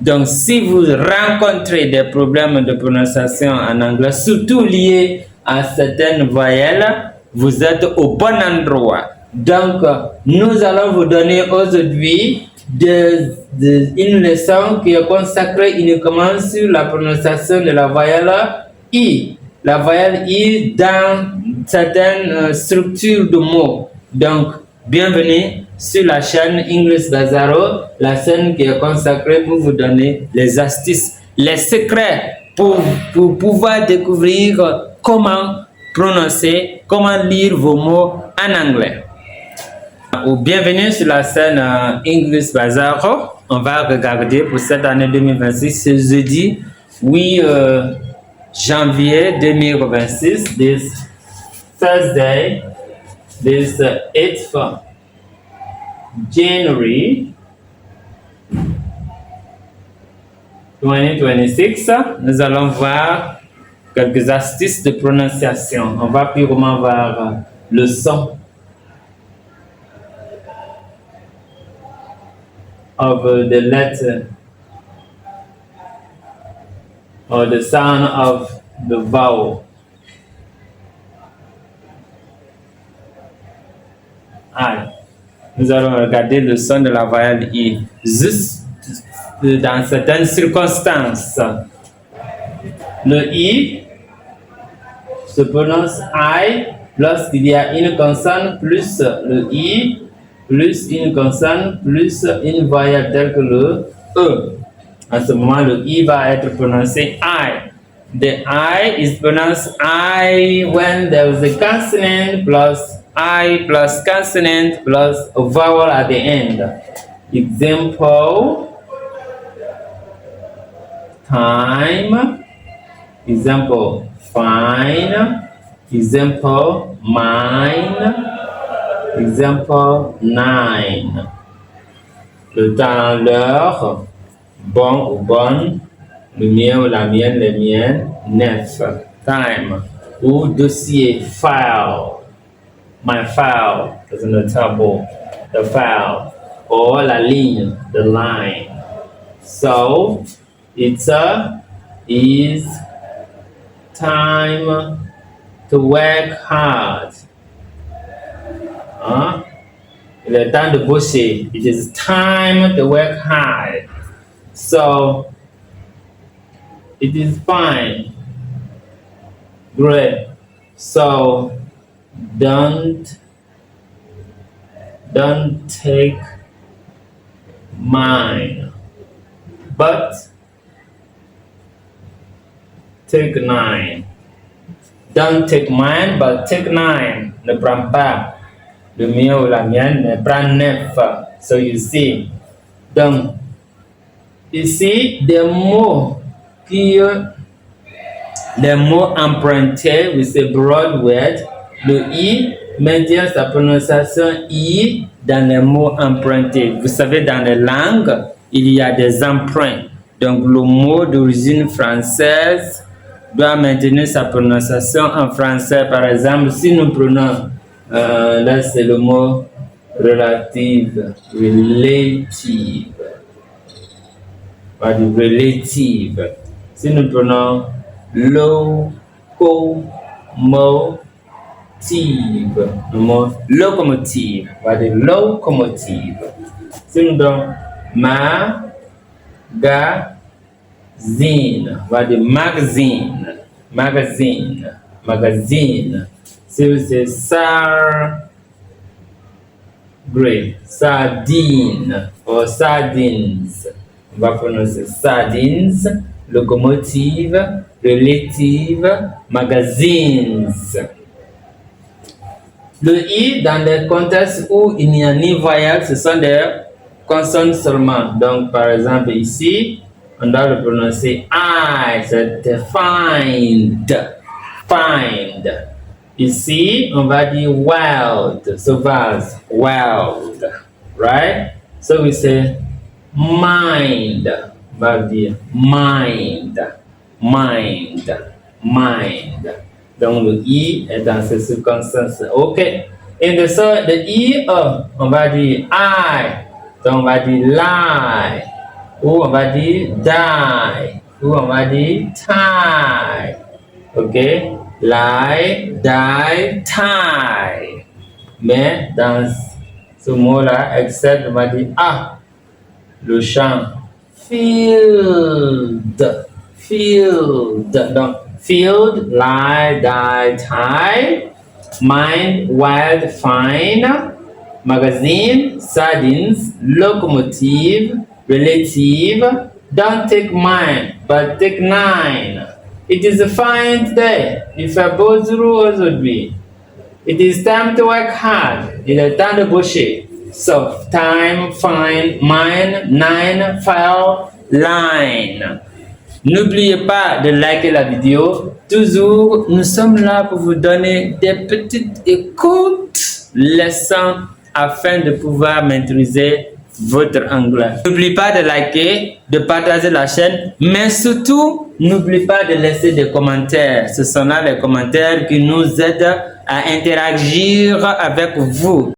Donc, si vous rencontrez des problèmes de prononciation en anglais, surtout liés à certaines voyelles, vous êtes au bon endroit. Donc, nous allons vous donner aujourd'hui une leçon qui est consacrée uniquement sur la prononciation de la voyelle I. La voyelle I dans certaines structures de mots. Donc, bienvenue sur la chaîne English Bazaro, la chaîne qui est consacrée pour vous donner les astuces, les secrets pour pouvoir découvrir comment prononcer, comment lire vos mots en anglais. Bienvenue sur la chaîne English Bazaro. On va regarder pour cette année 2026, ce jeudi 8 janvier 2026, this Thursday, this 8th January 2026, nous allons voir quelques astuces de prononciation. On va purement voir le son of the letter or the sound of the vowel. I. Nous allons regarder le son de la voyelle I. Juste dans certaines circonstances, le I se prononce I lorsqu'il y a une consonne plus le I plus une consonne plus une voyelle telle que le E. À ce moment, le I va être prononcé I. The I is pronounced I when there is a consonant plus I plus consonant plus a vowel at the end. Example, time. Example, fine. Example, mine. Example, nine. Le temps, l'heure. Bon ou bonne. Le mien ou la mienne, les miennes. 9. Time. Ou dossier, file. My file is in the table, the file, or la ligne, the line. So, it's is time to work hard. Il est temps de bosser. It is time to work hard. So, it is fine. Great. So, don't take mine, but take 9. Don't take mine, but take 9. Ne prends pas le mien ou la mienne, mais prends 9. So you see. Donc, ici, des mots empruntés with a broad word. Le I maintient sa prononciation I dans les mots empruntés. Vous savez, dans les langues, il y a des emprunts. Donc, le mot d'origine française doit maintenir sa prononciation en français. Par exemple, si nous prenons, là c'est le mot relative, relative. Relative. Si nous prenons locomotive, le mot locomotive, locomotive. Si nous donnons magazine, magazine, magazine, magazine. Si c'est sardine ou sardines, on va prononcer sardines, locomotive, relative, magazines. Le I, dans les contextes où il n'y a ni voyelle, ce sont des consonnes seulement. Donc, par exemple, ici, on doit le prononcer I, c'est find, find. Ici, on va dire wild, sauvage, wild, right? So we say mind, on va dire mind, mind, mind. Donc le I est dans ces circonstances. OK. Et the I, on va dire I. Donc on va dire lie, ou on va dire die, ou on va dire tie. Ok? Lie, die, tie. Mais dans ce mot-là, except, on va dire ah, le champ. Field, field. Donc, field, lie, die, tie. Mind, wild, fine. Magazine, sardines. Locomotive, relative. Don't take mine, but take 9. It is a fine day. Il fait beau jour aujourd'hui. It is time to work hard. Il est temps de bosser. So, time, fine, mine, 9, file, line. N'oubliez pas de liker la vidéo. Toujours, nous sommes là pour vous donner des petites écoutes, leçons afin de pouvoir maîtriser votre anglais. N'oubliez pas de liker, de partager la chaîne, mais surtout, n'oubliez pas de laisser des commentaires. Ce sont là les commentaires qui nous aident à interagir avec vous.